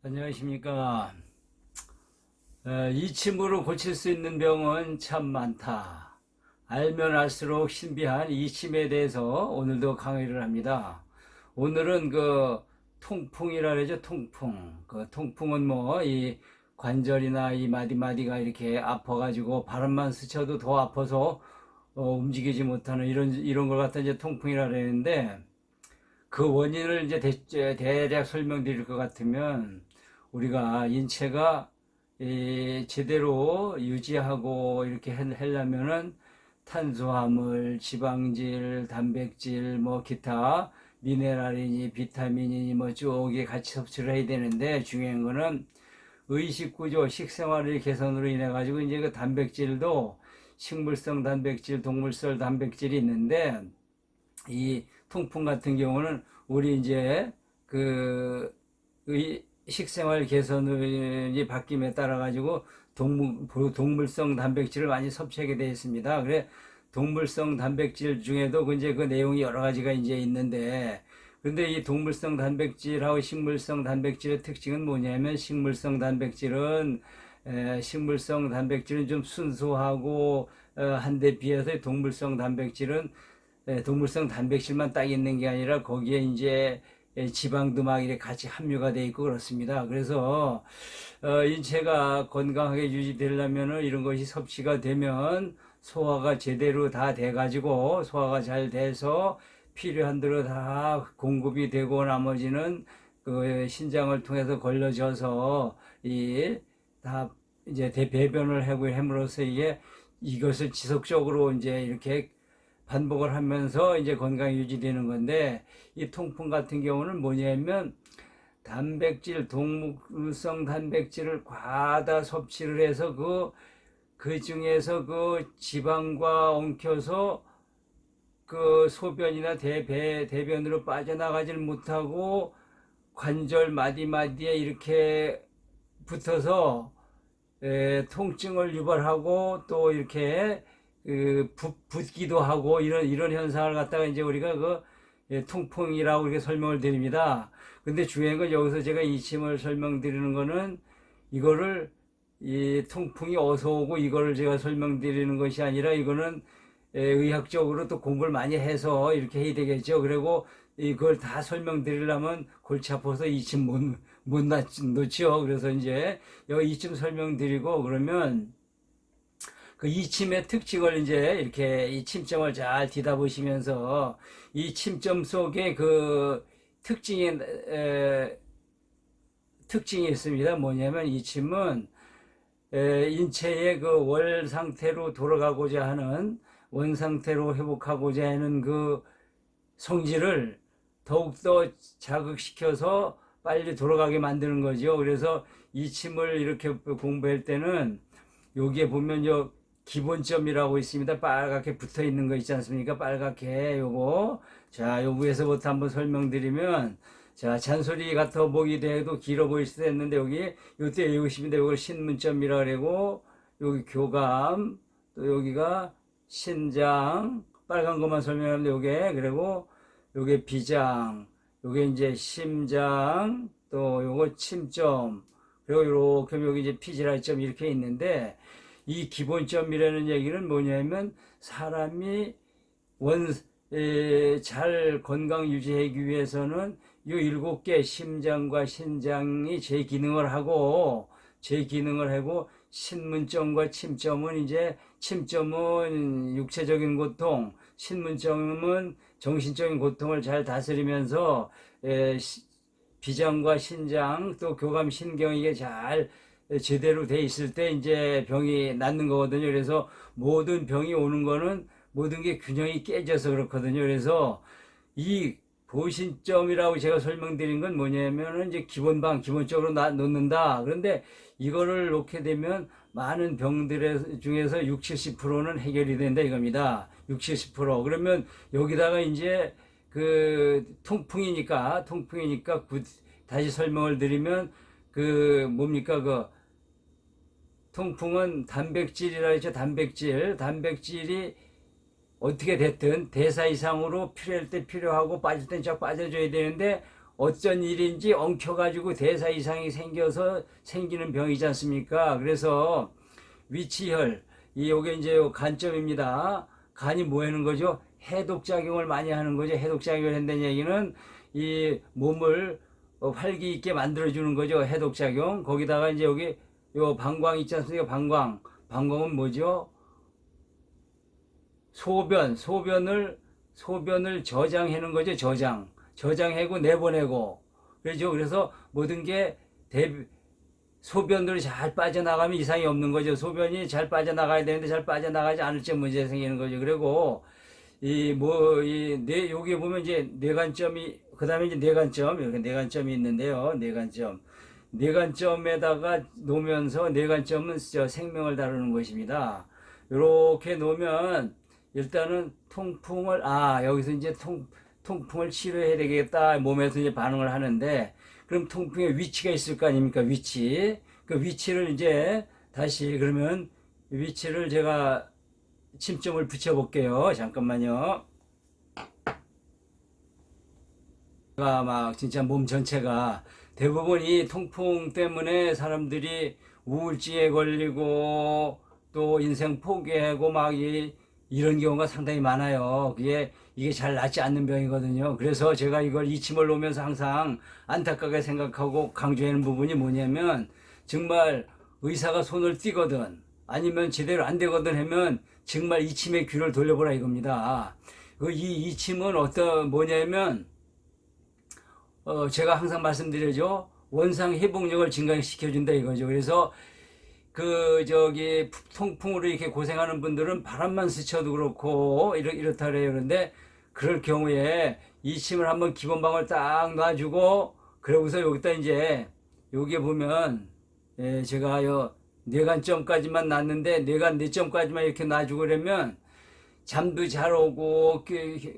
안녕하십니까. 이침으로 고칠 수 있는 병은 참 많다. 알면 알수록 신비한 이침에 대해서 오늘도 강의를 합니다. 오늘은 통풍이라 그러죠. 통풍. 그 통풍은 이 관절이나 이 마디마디가 이렇게 아파가지고 바람만 스쳐도 더 아파서 움직이지 못하는 이런 걸 갖다 이제 통풍이라 그러는데, 그 원인을 이제 대략 설명드릴 것 같으면, 우리가 인체가 제대로 유지하고 이렇게 하려면은 탄수화물, 지방질, 단백질, 기타 미네랄이니 비타민이니 쭉 같이 섭취를 해야 되는데, 중요한 거는 의식구조, 식생활의 개선으로 인해 가지고 이제 그 단백질도 식물성 단백질, 동물성 단백질이 있는데, 이 통풍 같은 경우는 우리 이제 그 식생활 개선이 바뀜에 따라 가지고 동물성 단백질을 많이 섭취하게 되어 있습니다. 그래 동물성 단백질 중에도 이제 그 내용이 여러 가지가 이제 있는데, 그런데 이 동물성 단백질하고 식물성 단백질의 특징은 뭐냐면, 식물성 단백질은 좀 순수하고 한데 비해서 동물성 단백질만 딱 있는 게 아니라 거기에 이제 지방도 막 이렇게 같이 함유가 돼 있고 그렇습니다. 그래서 인체가 건강하게 유지되려면 이런 것이 섭취가 되면 소화가 제대로 다 돼가지고, 소화가 잘 돼서 필요한 대로 다 공급이 되고, 나머지는 그 신장을 통해서 걸러져서 이 다 이제 대배변을 하고 함으로써 이것을 지속적으로 이제 이렇게 반복을 하면서 이제 건강이 유지되는 건데, 이 통풍 같은 경우는 뭐냐면, 동물성 단백질을 과다 섭취를 해서 그 중에서 그 지방과 엉켜서 그 소변이나 대변으로 빠져나가지를 못하고 관절 마디마디에 이렇게 붙어서 통증을 유발하고, 또 이렇게 붓기도 하고, 이런 현상을 갖다가 이제 우리가 통풍이라고 이렇게 설명을 드립니다. 근데 중요한 건, 여기서 제가 이침을 설명드리는 거는 이거를 이 통풍이 어디서 오고 이거를 제가 설명드리는 것이 아니라, 이거는 의학적으로 또 공부를 많이 해서 이렇게 해야 되겠죠. 그리고 이걸 다 설명드리려면 골치 아파서 이침 못 놓죠. 그래서 이제 여기 이침 설명드리고, 그러면 그 이침의 특징을 이제 이렇게 이 침점을 잘 뒤다보시면서, 이 침점 속에 그 특징이 있습니다. 뭐냐면, 이 침은 인체의 그 월 상태로 돌아가고자 하는, 원 상태로 회복하고자 하는 그 성질을 더욱더 자극시켜서 빨리 돌아가게 만드는 거죠. 그래서 이 침을 이렇게 공부할 때는 여기에 보면 기본점이라고 있습니다. 빨갛게 붙어 있는 거 있지 않습니까? 빨갛게 요거. 자, 요 위에서부터 한번 설명드리면, 자, 잔소리 같아 보기도 해도 길어 보일 수도 있는데, 요때 외우시면 돼. 요걸 신문점이라 그러고, 여기 교감, 또 여기가 신장, 빨간 것만 설명하면 요게, 그리고 요게 비장, 요게 이제 심장, 또 요거 침점, 그리고 요렇게 여기 이제 피지랄점 이렇게 있는데, 이 기본점이라는 얘기는 뭐냐면, 사람이 잘 건강 유지하기 위해서는 이 7개 심장과 신장이 제 기능을 하고, 신문점과 침점은 육체적인 고통, 신문점은 정신적인 고통을 잘 다스리면서 비장과 신장, 또 교감 신경, 이게 잘 제대로 돼 있을 때 이제 병이 낫는 거거든요. 그래서 모든 병이 오는 거는 모든 게 균형이 깨져서 그렇거든요. 그래서 이 보신점이라고 제가 설명드린 건 뭐냐면은, 이제 기본적으로 놓는다. 그런데 이거를 놓게 되면 많은 병들 중에서 60, 70%는 해결이 된다 이겁니다. 60, 70%. 그러면 여기다가 이제 통풍이니까 다시 설명을 드리면, 통풍은 단백질이라 했죠. 단백질이 어떻게 됐든 대사 이상으로 필요할 때 필요하고 빠질 땐 쫙 빠져줘야 되는데, 어쩐 일인지 엉켜가지고 대사 이상이 생겨서 생기는 병이지 않습니까? 그래서 위치혈, 요게 이제 간점입니다. 간이 뭐 하는 거죠? 해독작용을 많이 하는 거죠. 해독작용을 한다는 얘기는 이 몸을 활기 있게 만들어주는 거죠. 해독작용. 거기다가 이제 여기 요 방광 있지 않습니까? 방광. 방광은 뭐죠? 소변을 저장하는 거죠. 저장하고 내보내고. 그렇죠. 그래서 모든 게 소변들이 잘 빠져나가면 이상이 없는 거죠. 소변이 잘 빠져나가야 되는데 잘 빠져나가지 않을 때 문제가 생기는 거죠. 그리고 여기에 보면 이제 뇌관점이, 그 다음에 이제 뇌관점, 여기 뇌관점이 있는데요. 뇌관점에다가 놓으면서 뇌관점은 생명을 다루는 것입니다. 이렇게 놓으면 일단은 여기서 이제 통풍을 치료해야 되겠다. 몸에서 이제 반응을 하는데, 그럼 통풍의 위치가 있을 거 아닙니까? 그 위치를 이제 다시 그러면 위치를 제가 침점을 붙여볼게요. 잠깐만요. 막 진짜 몸 전체가 대부분 이 통풍 때문에 사람들이 우울증에 걸리고 또 인생 포기하고 막 이런 경우가 상당히 많아요. 이게 잘 낫지 않는 병이거든요. 그래서 제가 이걸 이침을 놓으면서 항상 안타깝게 생각하고 강조하는 부분이 뭐냐면, 정말 의사가 손을 띄거든 아니면 제대로 안 되거든 하면 정말 이침의 귀를 돌려보라 이겁니다. 이 이침은 뭐냐면 제가 항상 말씀드려죠. 원상 회복력을 증강시켜준다 이거죠. 그래서 통풍으로 이렇게 고생하는 분들은 바람만 스쳐도 그렇고 이렇다 그래요. 그런데 그럴 경우에 이침을 한번 기본방을 딱 놔주고, 그러고서 여기다 이제 여기에 보면 제가 뇌관점까지만 놨는데 뇌관내점까지만 이렇게 놔주고 그러면 잠도 잘 오고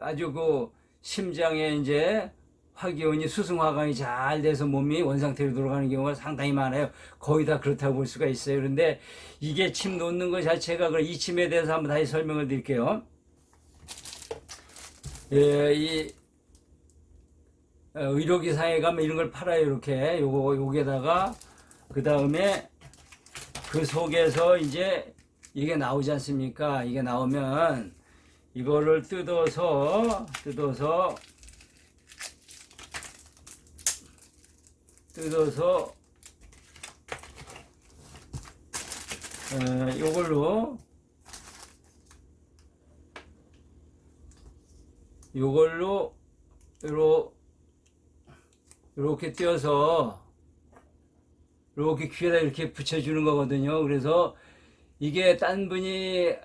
아주 심장에 이제 화기운이 수승화강이 잘 돼서 몸이 원상태로 돌아가는 경우가 상당히 많아요. 거의 다 그렇다고 볼 수가 있어요. 그런데 이게 침 놓는 것 자체가, 이 침에 대해서 한번 다시 설명을 드릴게요. 의료기사에 가면 이런 걸 팔아요. 이렇게 여기에다가 그 다음에 그 속에서 이제 이게 나오지 않습니까? 이게 나오면 이거를 뜯어서 요걸로 이렇게 띄어서 이렇게 귀에다 이렇게 붙여주는 거거든요. 그래서 이게 딴 분이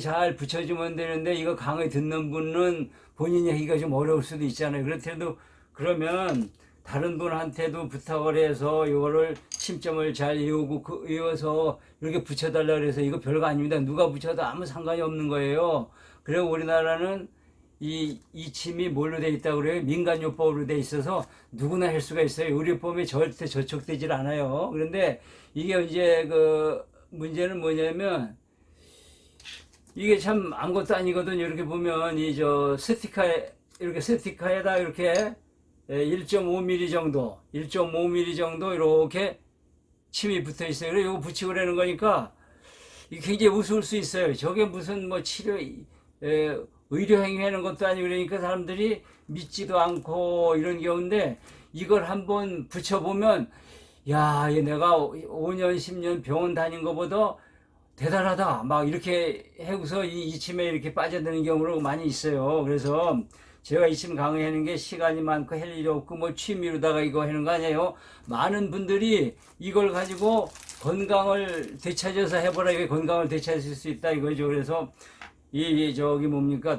잘 붙여주면 되는데, 이거 강의 듣는 분은 본인이 하기가 좀 어려울 수도 있잖아요. 그렇더라도 그러면 다른 분한테도 부탁을 해서 이거를 침점을 잘 이어서 이렇게 붙여달라 그래서, 이거 별거 아닙니다. 누가 붙여도 아무 상관이 없는 거예요. 그리고 우리나라는 이 침이 뭘로 돼 있다고 그래요? 민간요법으로 돼 있어서 누구나 할 수가 있어요. 의료법에 절대 저촉되질 않아요. 그런데 이게 이제 문제는 뭐냐면, 이게 참 아무것도 아니거든요. 이렇게 보면 스티커에다 이렇게 1.5mm 정도 이렇게 침이 붙어 있어요. 그래서 이거 붙이고 그러는 거니까 이게 굉장히 우스울 수 있어요. 저게 무슨 의료 행위하는 것도 아니고, 그러니까 사람들이 믿지도 않고 이런 경우인데, 이걸 한번 붙여보면, 야, 내가 5년 10년 병원 다닌 것보다 대단하다 막 이렇게 해고서 이침에 이렇게 빠져드는 경우가 많이 있어요. 그래서 제가 이침 강의하는 게 시간이 많고 할 일이 없고 취미로다가 이거 하는 거 아니에요. 많은 분들이 이걸 가지고 건강을 되찾아서 해보라, 이게 건강을 되찾을 수 있다 이거죠. 그래서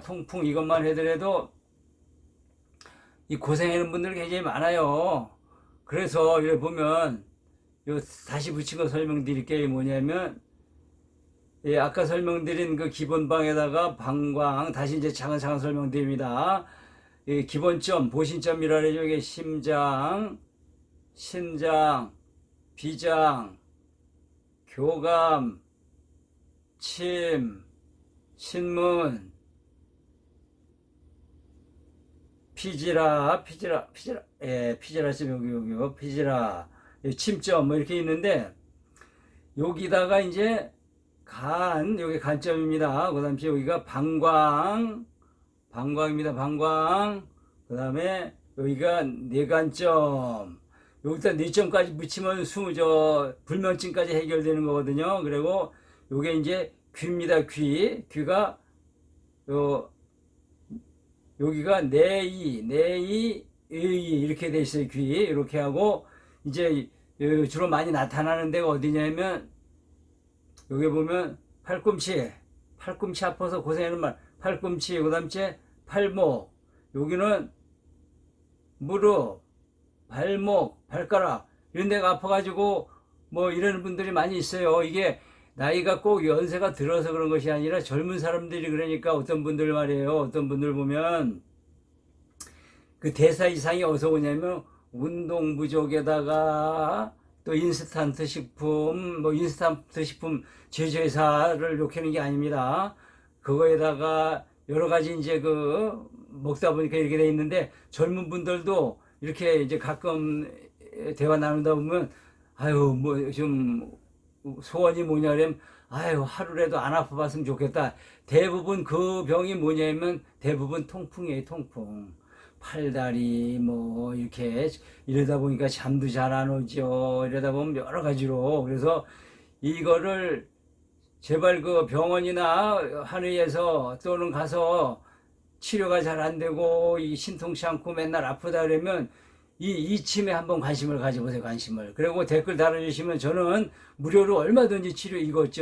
통풍 이것만 해더라도 이 고생하는 분들 굉장히 많아요. 그래서 여기 보면 다시 붙인 거 설명드릴게요. 뭐냐면, 아까 설명드린 그 기본방에다가 방광, 다시 이제 차근차근 설명드립니다. 기본점, 보신점이라 그러죠. 이게 심장, 비장, 교감, 침, 신문, 피지라 여기요, 피지라, 침점 뭐 이렇게 있는데 여기다가 이제 여기 간점입니다. 그 다음에 여기가 방광입니다. 방광. 그 다음에 여기가 내간점. 여기다 4점까지 붙이면 불면증까지 해결되는 거거든요. 그리고 요게 이제 귀입니다. 귀가 여기가 내의 이렇게 돼 있어요. 귀 이렇게 하고 이제 주로 많이 나타나는 데가 어디냐면 여기 보면 팔꿈치 아파서 고생하는 말 팔꿈치, 그 다음에 팔목, 여기는 무릎, 발목, 발가락 이런 데가 아파가지고 뭐 이러는 분들이 많이 있어요. 이게 나이가 꼭 연세가 들어서 그런 것이 아니라 젊은 사람들이 그러니까 어떤 분들 말이에요. 어떤 분들 보면 그 대사 이상이 어디서 오냐면 운동 부족에다가 또 인스턴트 식품 제조회사를 욕하는 게 아닙니다. 그거에다가 여러 가지 이제 먹다 보니까 이렇게 돼 있는데 젊은 분들도 이렇게 이제 가끔 대화 나누다 보면 아유 뭐 좀 소원이 뭐냐면 아유 하루라도 안 아파봤으면 좋겠다. 대부분 그 병이 뭐냐면 대부분 통풍이에요. 통풍. 팔다리 뭐 이렇게 이러다 보니까 잠도 잘 안 오죠. 이러다 보면 여러 가지로. 그래서 이거를 제발 그 병원이나 한의에서 또는 가서 치료가 잘 안 되고 이 신통치 않고 맨날 아프다 그러면 이침에 한번 관심을 가져보세요. 관심을. 그리고 댓글 달아주시면 저는 무료로 얼마든지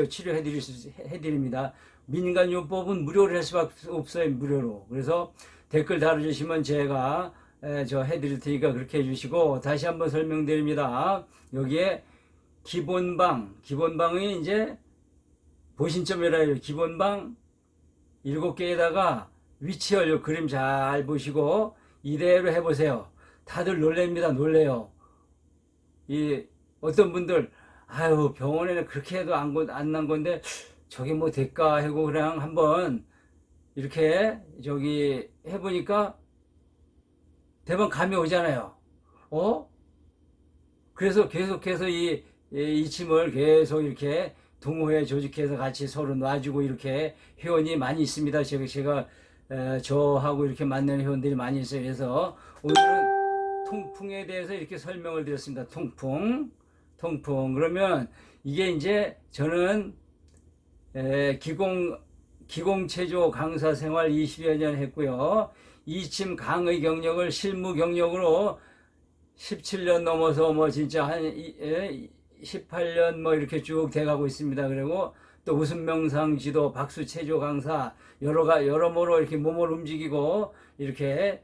치료해드립니다. 민간요법은 무료로 할 수밖에 없어요. 무료로. 그래서 댓글 달아주시면 제가 해드릴 테니까 그렇게 해주시고, 다시 한번 설명드립니다. 여기에 기본방이 이제 보신점이라 해요. 기본방 7개에다가 위치열 그림 잘 보시고 이대로 해보세요. 다들 놀랍니다. 놀래요. 어떤 분들 아유 병원에는 그렇게 해도 안 난 건데 저게 뭐 될까 하고 그냥 한번 이렇게 해보니까 대번 감이 오잖아요. 그래서 계속해서 이 침을 계속 이렇게 동호회 조직해서 같이 서로 놔주고 이렇게 회원이 많이 있습니다. 제가 저하고 이렇게 만나는 회원들이 많이 있어요. 그래서 오늘은 통풍에 대해서 이렇게 설명을 드렸습니다. 통풍. 그러면 이게 이제 저는 기공체조 강사 생활 20여 년 했고요. 이침 강의 경력을 실무 경력으로 17년 넘어서 뭐 진짜 한 18년 뭐 이렇게 쭉 돼가고 있습니다. 그리고 또 웃음명상 지도, 박수체조 강사 여러모로 이렇게 몸을 움직이고 이렇게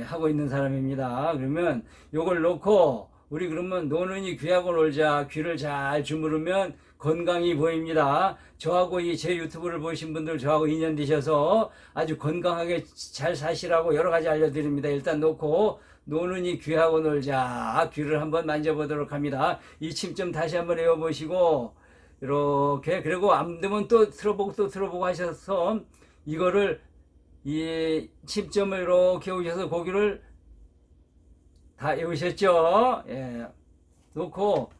하고 있는 사람입니다. 그러면 요걸 놓고 우리 그러면 노는이 귀하고 놀자. 귀를 잘 주무르면 건강이 보입니다. 저하고 제 유튜브를 보신 분들 저하고 인연 되셔서 아주 건강하게 잘 사시라고 여러 가지 알려드립니다. 일단 놓고 노는이 귀하고 놀자. 귀를 한번 만져보도록 합니다. 이 침점 다시 한번 외워보시고 이렇게, 그리고 안 되면 또 틀어보고 하셔서 이거를 이 침점을 이렇게 오셔서 고기를 다 외우셨죠? 예. 놓고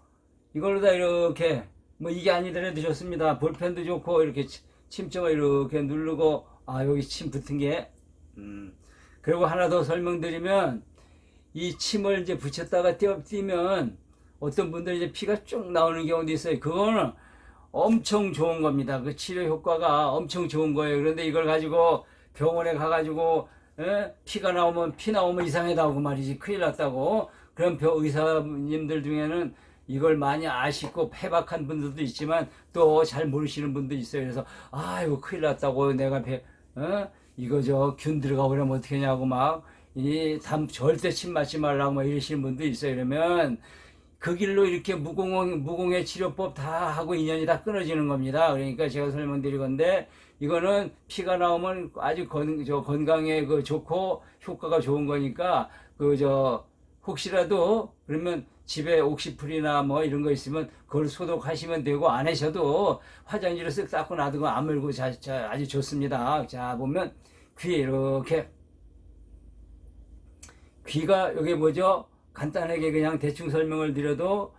이걸로 다 이렇게 뭐 이게 아니더라도 좋습니다. 볼펜도 좋고 이렇게 침점을 이렇게 누르고 여기 침 붙은 게 그리고 하나 더 설명드리면 이 침을 이제 붙였다가 띄면 어떤 분들은 이제 피가 쭉 나오는 경우도 있어요. 그거는 엄청 좋은 겁니다. 그 치료 효과가 엄청 좋은 거예요. 그런데 이걸 가지고 병원에 가가지고 피 나오면 이상하다고 말이지. 큰일 났다고. 그런 의사님들 중에는 이걸 많이 아시고 해박한 분들도 있지만 또 잘 모르시는 분도 있어요. 그래서 이거 큰일 났다고 내가 이거 균 들어가 버리면 어떻게 하냐고 절대 침 맞지 말라고 막 이러시는 분도 있어요. 이러면 그 길로 이렇게 무공의 치료법 다 하고 인연이 다 끊어지는 겁니다. 그러니까 제가 설명드릴 건데 이거는 피가 나오면 아주 건강에 좋고 효과가 좋은 거니까 혹시라도 그러면 집에 옥시풀이나 뭐 이런 거 있으면 그걸 소독하시면 되고, 안 하셔도 화장지로 쓱 닦고 놔두고 안 물고 아주 좋습니다. 자 보면 귀에 이렇게 귀가 여기 뭐죠? 간단하게 그냥 대충 설명을 드려도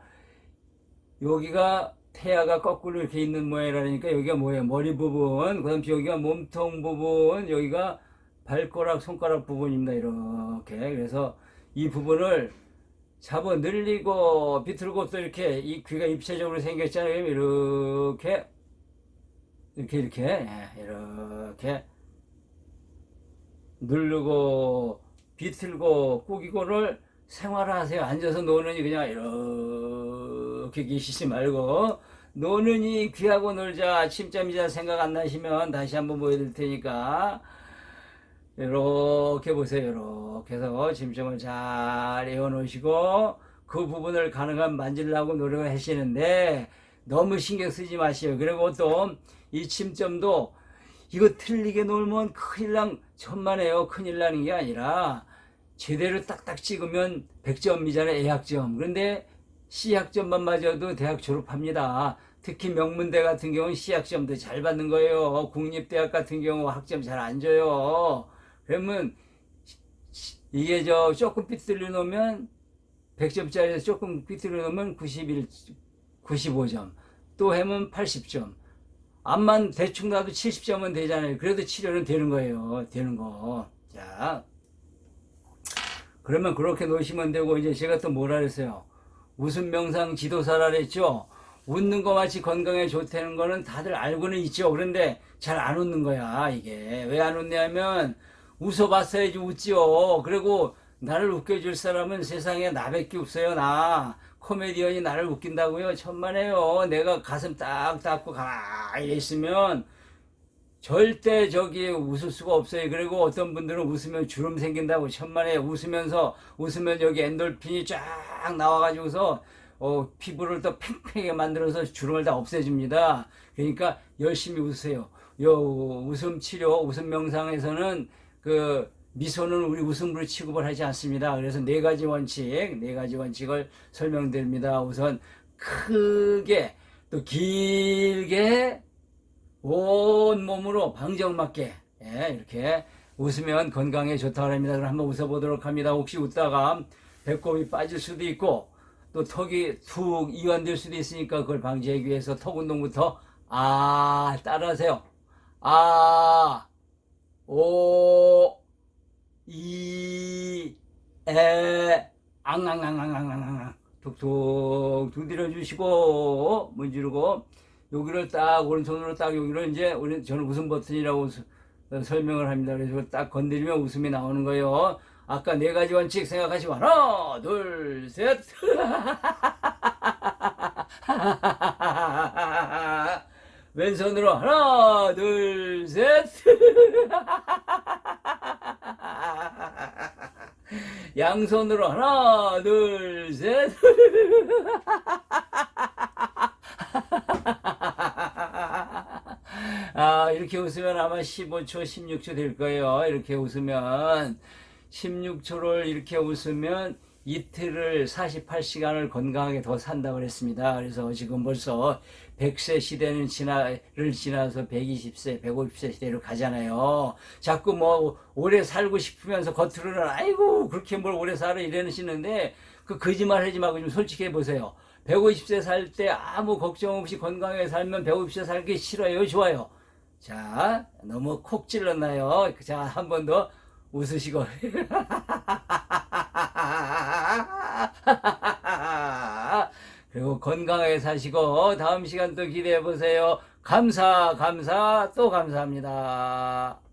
여기가 태아가 거꾸로 이렇게 있는 모양이라니까 여기가 뭐예요? 머리 부분, 그 다음 여기가 몸통 부분, 여기가 발가락, 손가락 부분입니다. 이렇게. 그래서 이 부분을 잡아 늘리고 비틀고 또 이렇게 이 귀가 입체적으로 생겼잖아요. 이렇게 이렇게 누르고 비틀고 꾸기고를 생활하세요. 앉아서 노느니 그냥 이렇게 계시지 말고 노느니 귀하고 놀자 침잠이자 생각 안 나시면 다시 한번 보여드릴 테니까 이렇게 보세요. 이렇게 해서 침점을 잘 에워 놓으시고 그 부분을 가능한 만지려고 노력을 하시는데 너무 신경 쓰지 마시오. 그리고 또 이 침점도 이거 틀리게 놀면 큰일 천만에요. 큰일 나는 게 아니라 제대로 딱딱 찍으면 100점이잖아요. A학점. 그런데 C학점만 맞아도 대학 졸업합니다. 특히 명문대 같은 경우는 C학점도 잘 받는 거예요. 국립대학 같은 경우 학점 잘 안 줘요. 그러면 이게 조금 삐뚤려 놓으면 100점짜리에서 조금 삐뚤려 놓으면 95점. 또 하면 80점. 암만 대충 놔도 70점은 되잖아요. 그래도 치료는 되는 거예요. 되는 거. 자. 그러면 그렇게 놓으시면 되고, 이제 제가 또 뭐라 그랬어요? 웃음 명상 지도사라 그랬죠? 웃는 거 마치 건강에 좋다는 거는 다들 알고는 있죠. 그런데 잘 안 웃는 거야, 이게. 왜 안 웃냐면, 웃어봤어야지 웃지요. 그리고 나를 웃겨줄 사람은 세상에 나밖에 없어요, 나. 코미디언이 나를 웃긴다고요? 천만에요. 내가 가슴 딱 닫고 가만히 있으면 절대 웃을 수가 없어요. 그리고 어떤 분들은 웃으면 주름 생긴다고 천만에 웃으면 여기 엔돌핀이 쫙 나와가지고서 피부를 더 팽팽하게 만들어서 주름을 다 없애줍니다. 그러니까 열심히 웃으세요. 웃음 치료, 웃음 명상에서는 미소는 우리 웃음으로 취급을 하지 않습니다. 그래서 네 가지 원칙을 설명드립니다. 우선 크게 또 길게 온 몸으로 방정맞게 이렇게 웃으면 건강에 좋다고 합니다. 그럼 한번 웃어보도록 합니다. 혹시 웃다가 배꼽이 빠질 수도 있고 또 턱이 툭 이완될 수도 있으니까 그걸 방지하기 위해서 턱 운동부터 따라하세요. 오, 이, 에, 앙앙앙앙앙앙 툭툭 두드려 주시고 문지르고 여기를 딱 오른손으로 딱 여기를 이제 저는 웃음 버튼이라고 설명을 합니다. 그래서 딱 건드리면 웃음이 나오는 거예요. 아까 네 가지 원칙 생각하시고 하나, 둘, 셋. 왼손으로 하나, 둘, 셋. 양손으로 하나, 둘, 셋. 이렇게 웃으면 아마 15초, 16초 될 거예요. 이렇게 웃으면 16초를 이렇게 웃으면 이틀을 48시간을 건강하게 더 산다고 그랬습니다. 그래서 지금 벌써 100세 시대를 지나서 120세, 150세 시대로 가잖아요. 자꾸 오래 살고 싶으면서 겉으로는 아이고 그렇게 뭘 오래 살아 이러시는데 그 거짓말 하지 말고 좀 솔직해 보세요. 150세 살 때 아무 걱정 없이 건강하게 살면 150세 살기 싫어요? 좋아요? 자, 너무 콕 찔렀나요? 자, 한 번 더 웃으시고. 그리고 건강하게 사시고 다음 시간 또 기대해 보세요. 감사, 또 감사합니다.